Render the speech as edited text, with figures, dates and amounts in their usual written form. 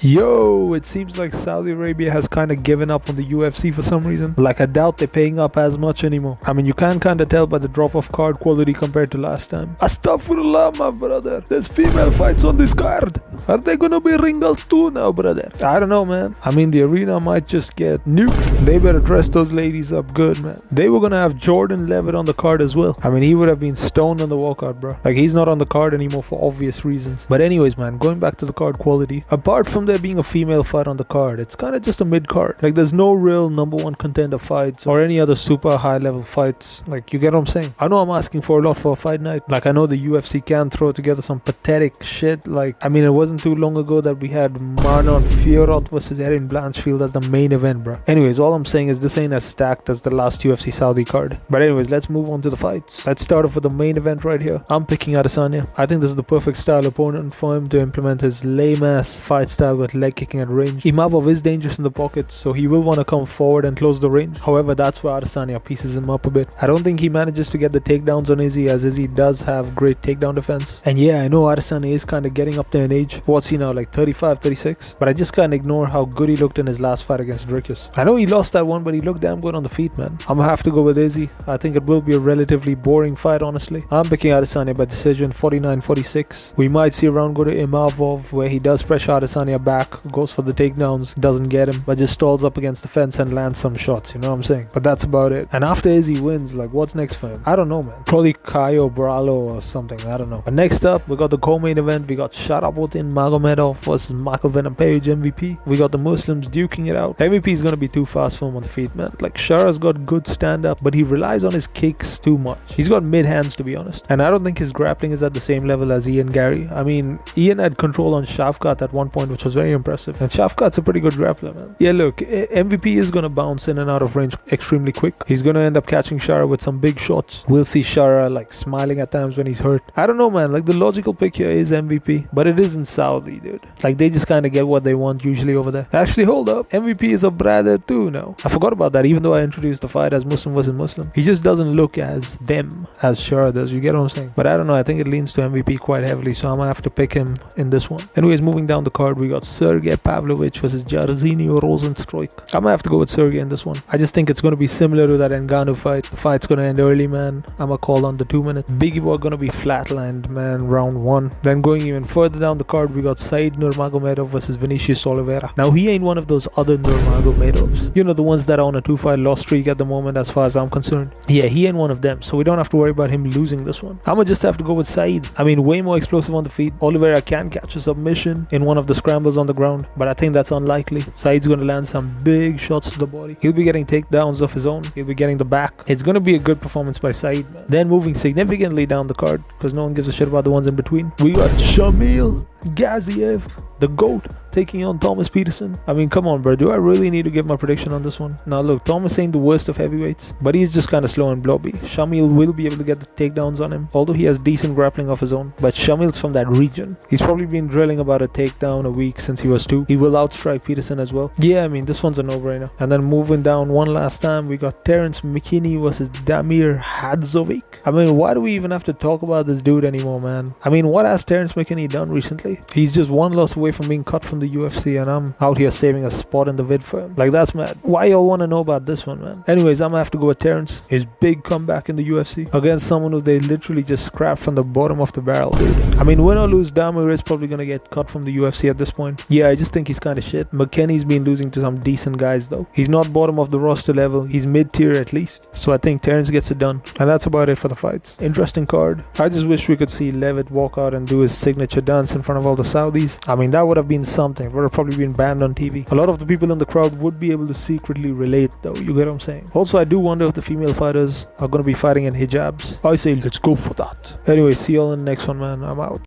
Yo, it seems like Saudi Arabia has kind of given up on the UFC for some reason. Like, I doubt they're paying up as much anymore. I mean, you can kind of tell by the drop of card quality compared to last time. Astaghfirullah, my brother. There's female fights on this card. Are they gonna be ringles too now, brother? I don't know, man. I mean, the arena might just get nuked. They better dress those ladies up good, man. They were gonna have Jordan Levitt on the card as well. I mean, he would have been stoned on the walkout, bro. Like, he's not on the card anymore for obvious reasons. But anyways, man, going back to the card quality, apart from there being a female fight on the card, it's kind of just a mid card. Like, there's no real #1 contender fights or any other super high level fights. Like, you get what I'm saying? I know I'm asking for a lot for a fight night. Like, I know the UFC can throw together some pathetic shit. Like, I mean, it wasn't too long ago that we had Marlon Fiorot versus Erin Blanchfield as the main event, bro. Anyways, all I'm saying is this ain't as stacked as the last UFC Saudi card. But anyways, let's move on to the fights. Let's start off with the main event right here. I'm picking Adesanya. I think this is the perfect style opponent for him to implement his lame ass fight style with leg kicking at range. Imavov is dangerous in the pocket, so he will want to come forward and close the range. However, that's where Adesanya pieces him up a bit. I don't think he manages to get the takedowns on Izzy, as Izzy does have great takedown defense. And yeah, I know Adesanya is kind of getting up there in age. What's he now, like 35, 36? But I just can't ignore how good he looked in his last fight against Vinicius. I know he lost that one, but he looked damn good on the feet, man. I'm gonna have to go with Izzy. I think it will be a relatively boring fight, honestly. I'm picking Adesanya by decision, 49-46. We might see a round go to Imavov, where he does pressure Adesanya back, goes for the takedowns, doesn't get him, but just stalls up against the fence and lands some shots, you know what I'm saying? But that's about it. And after Izzy wins, like, what's next for him? I don't know, man. Probably Caio Bralo or something, I don't know. But next up, we got the co-main event. We got Shara Magomedov versus Michael Venom Page, MVP. We got the Muslims duking it out. MVP is gonna be too fast for him on the feet, man. Like, Shara's got good stand-up, but he relies on his kicks too much. He's got mid-hands, to be honest. And I don't think his grappling is at the same level as Ian Gary. I mean, Ian had control on Shafkat at one point, which was very impressive. And Shafkat's a pretty good grappler, man. Yeah, look, MVP is gonna bounce in and out of range extremely quick. He's gonna end up catching Shara with some big shots. We'll see Shara, like, smiling at times when he's hurt. I don't know, man. Like, the logical pick here is MVP, but it isn't Saudi, dude. Like, they just kind of get what they want usually over there. Actually, hold up. MVP is a brother too now. I forgot about that, even though I introduced the fight as Muslim versus Muslim. He just doesn't look as them as Shara does. You get what I'm saying? But I don't know. I think it leans to MVP quite heavily, so I'm gonna have to pick him in this one. Anyways, moving down the card, we got Sergei Pavlovich versus Jairzinho Rozenstruik. I'm gonna have to go with Sergei in this one. I just think it's gonna be similar to that Ngannou fight. The fight's gonna end early, man. I'm gonna call on the 2 minutes. Biggie Boy gonna be flatlined, man, round 1. Then going even further down the card, we got Said Nurmagomedov versus Vinicius Oliveira. Now, he ain't one of those other Nurmagomedovs. You know, the ones that are on a 2-fight loss streak at the moment, as far as I'm concerned. Yeah, he ain't one of them, so we don't have to worry about him losing this one. I'm gonna just have to go with Said. I mean, way more explosive on the feet. Oliveira can catch a submission in one of the scrambles on the ground, but I think that's unlikely. Said's gonna land some big shots to the body. He'll be getting takedowns of his own. He'll be getting the back. It's gonna be a good performance by Said, man. Then moving significantly down the card, because no one gives a shit about the ones in between, we got Shamil, Gaziev, the GOAT, taking on Thomas Petersen. I mean, come on, bro. Do I really need to give my prediction on this one? Now, look, Thomas ain't the worst of heavyweights, but he's just kind of slow and blobby. Shamil will be able to get the takedowns on him, although he has decent grappling of his own. But Shamil's from that region. He's probably been drilling about a takedown a week since he was 2. He will outstrike Petersen as well. Yeah, I mean, this one's a no-brainer. And then moving down one last time, we got Terrance McKinney versus Damir Hadzovic. I mean, why do we even have to talk about this dude anymore, man? I mean, what has Terrance McKinney done recently? He's just one loss away from being cut from the UFC, and I'm out here saving a spot in the vid for him. Like, that's mad. Why y'all want to know about this one, man? Anyways, I'm gonna have to go with Terrance. His big comeback in the UFC against someone who they literally just scrapped from the bottom of the barrel, dude. I mean, win or lose, Damir is probably gonna get cut from the UFC at this point. Yeah, I just think he's kind of shit. McKinney's been losing to some decent guys, though. He's not bottom of the roster level. He's mid-tier at least. So I think Terrance gets it done. And that's about it for the fights. Interesting card. I just wish we could see Levitt walk out and do his signature dance in front of all the Saudis. I mean, that would have been something. It would have probably been banned on TV. A lot of the people in the crowd would be able to secretly relate, though. You get what I'm saying? Also, I do wonder if the female fighters are going to be fighting in hijabs. I say let's go for that. Anyway, see y'all in the next one, man. I'm out.